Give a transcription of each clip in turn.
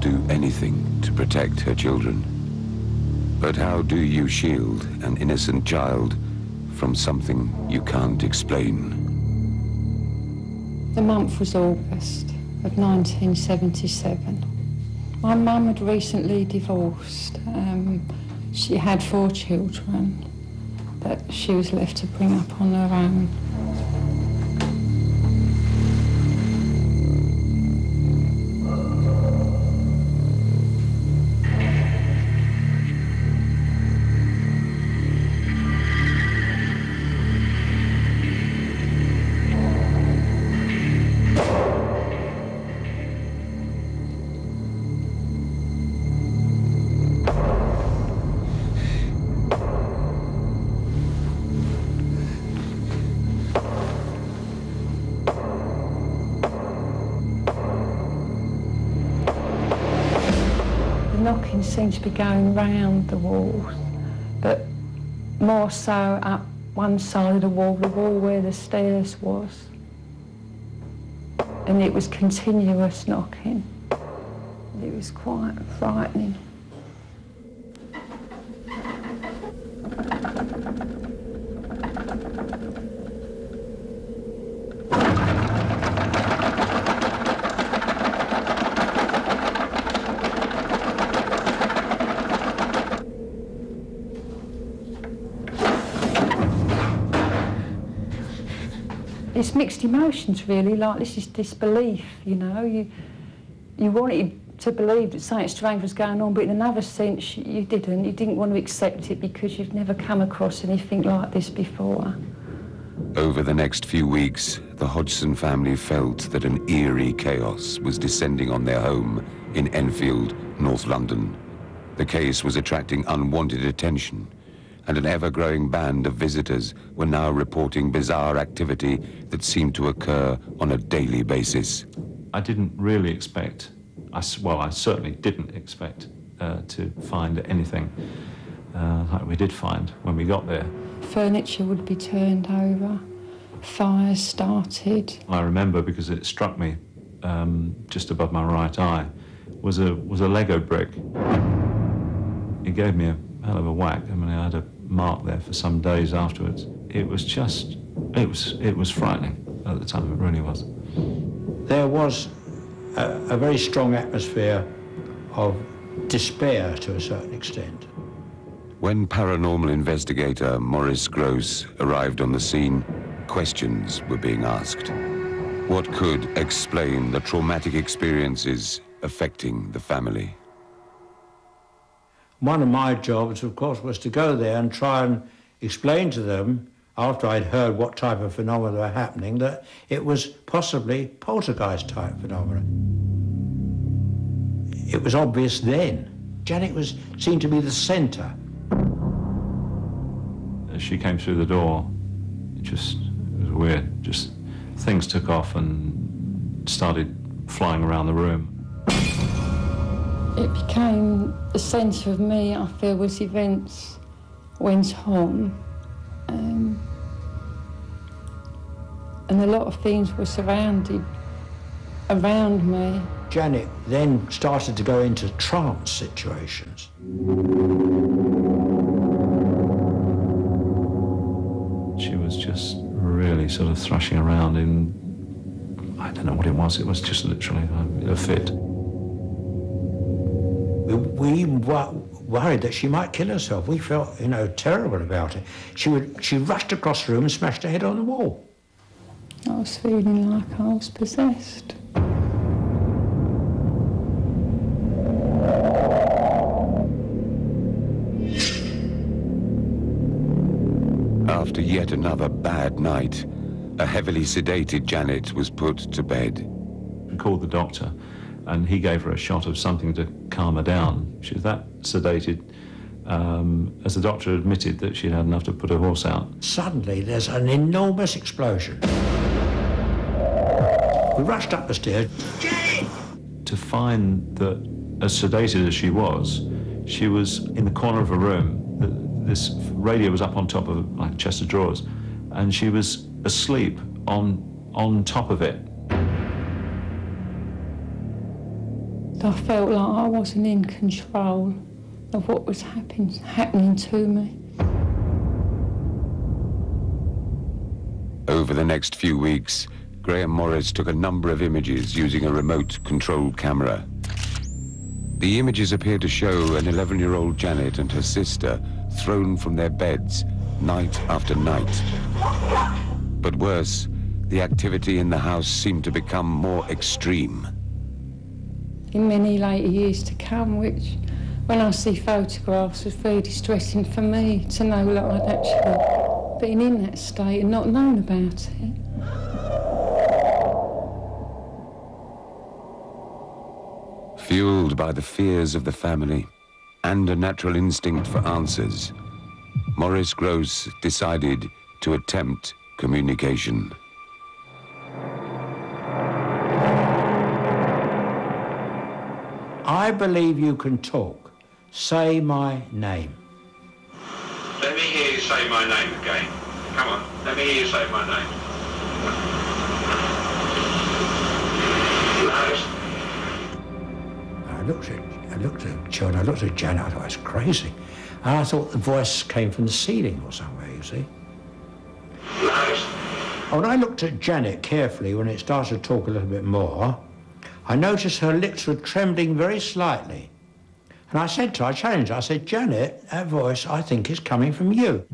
do anything to protect her children. But how do you shield an innocent child from something you can't explain? The month was August of 1977. My mum had recently divorced. She had 4 children that she was left to bring up on her own. Knocking seemed to be going round the walls, but more so up one side of the wall where the stairs was. And it was continuous knocking. It was quite frightening. It's mixed emotions, really, like this is disbelief, you know. You wanted to believe that something strange was going on, but in another sense you didn't. You didn't want to accept it because you've never come across anything like this before. Over the next few weeks, the Hodgson family felt that an eerie chaos was descending on their home in Enfield, North London. The case was attracting unwanted attention, and an ever-growing band of visitors were now reporting bizarre activity that seemed to occur on a daily basis. I didn't really expect, I certainly didn't expect to find anything like we did find when we got there. Furniture would be turned over, fires started. I remember, because it struck me just above my right eye, was a Lego brick. It gave me a hell of a whack. I mean, I had a mark there for some days afterwards. It was just, it was frightening at the time, it really was. There was a very strong atmosphere of despair to a certain extent. When paranormal investigator Maurice Gross arrived on the scene, questions were being asked. What could explain the traumatic experiences affecting the family? One of my jobs, of course, was to go there and try and explain to them, after I'd heard what type of phenomena were happening, that it was possibly poltergeist-type phenomena. It was obvious then. Janet seemed to be the centre. As she came through the door, it was weird. Just things took off and started flying around the room. It became the centre of me, I feel, as events went on. And a lot of things were surrounded around me. Janet then started to go into trance situations. She was just really sort of thrashing around in, I don't know what it was just literally a fit. We were worried that she might kill herself. We felt, terrible about it. She rushed across the room and smashed her head on the wall. I was feeling like I was possessed. After yet another bad night, a heavily sedated Janet was put to bed. We called the doctor, and he gave her a shot of something to calm her down. She was that sedated, as the doctor admitted that she'd had enough to put her horse out. Suddenly, there's an enormous explosion. We rushed up the stairs. Janet! To find that, as sedated as she was in the corner of a room. This radio was up on top of like a chest of drawers, and she was asleep on top of it. I felt like I wasn't in control of what was happening to me. Over the next few weeks, Graham Morris took a number of images using a remote-controlled camera. The images appeared to show an 11-year-old Janet and her sister thrown from their beds night after night. But worse, the activity in the house seemed to become more extreme. In many later years to come, which, when I see photographs, was very distressing for me to know that I'd actually been in that state and not known about it. Fueled by the fears of the family and a natural instinct for answers, Maurice Gross decided to attempt communication. I believe you can talk. Say my name. Let me hear you say my name again. Come on, let me hear you say my name. I looked at Joe and I looked at Janet. I thought, it's crazy. And I thought the voice came from the ceiling or somewhere, you see. When I looked at Janet carefully, when it started to talk a little bit more, I noticed her lips were trembling very slightly. And I said to her, I challenged her, I said, Janet, that voice, I think, is coming from you.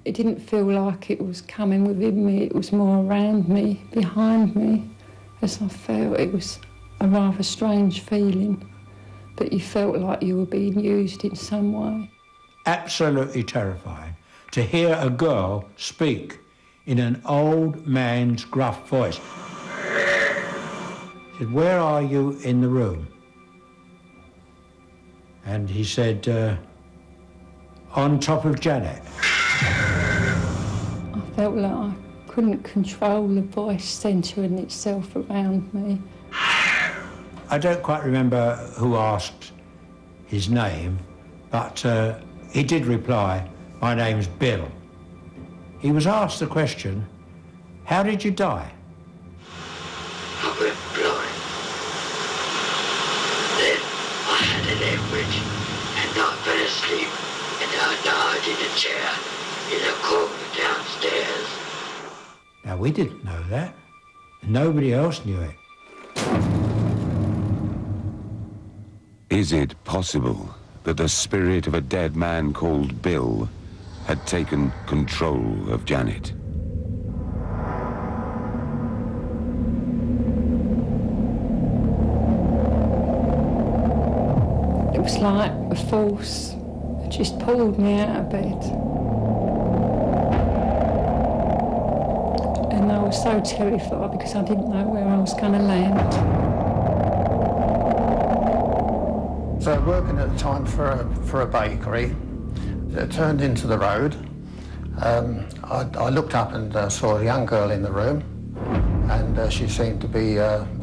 It didn't feel like it was coming within me, it was more around me, behind me, as I felt. It was a rather strange feeling, that you felt like you were being used in some way. Absolutely terrifying to hear a girl speak in an old man's gruff voice. He said, where are you in the room? And he said, on top of Janet. I felt like I couldn't control the voice centering itself around me. I don't quite remember who asked his name, but he did reply, my name's Bill. He was asked the question, how did you die? I went blind. Then I had an hemorrhage and I fell asleep and I died in a chair in a corner downstairs. Now, we didn't know that. Nobody else knew it. Is it possible that the spirit of a dead man called Bill had taken control of Janet? It was like a force that just pulled me out of bed. And I was so terrified because I didn't know where I was going to land. So working at the time for a bakery that turned into the road. I looked up and saw a young girl in the room, and she seemed to be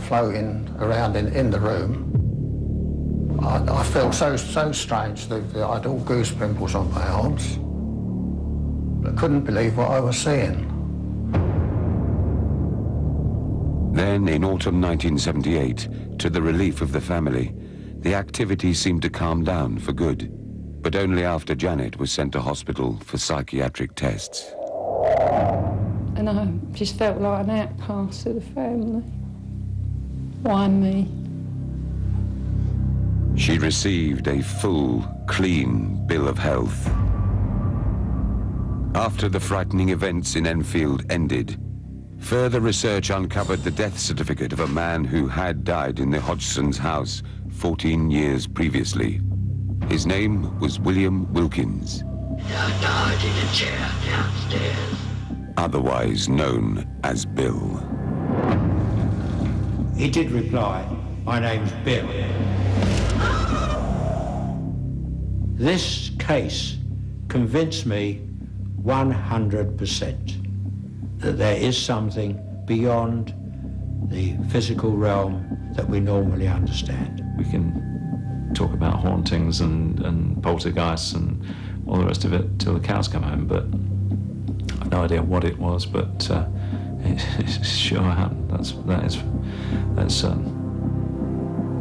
floating around in the room. I felt so strange that I had all goose pimples on my arms. I couldn't believe what I was seeing. Then, in autumn 1978, to the relief of the family, the activity seemed to calm down for good, but only after Janet was sent to hospital for psychiatric tests. And I just felt like an outcast of the family. Why me? She received a full, clean bill of health. After the frightening events in Enfield ended, further research uncovered the death certificate of a man who had died in the Hodgson's house 14 years previously. His name was William Wilkins. I died in a chair downstairs. Otherwise known as Bill. He did reply, my name's Bill. This case convinced me 100% that there is something beyond the physical realm that we normally understand. We can talk about hauntings and poltergeists and all the rest of it till the cows come home, but I've no idea what it was, but it sure happened. That's certain.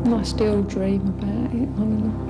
And I still dream about it.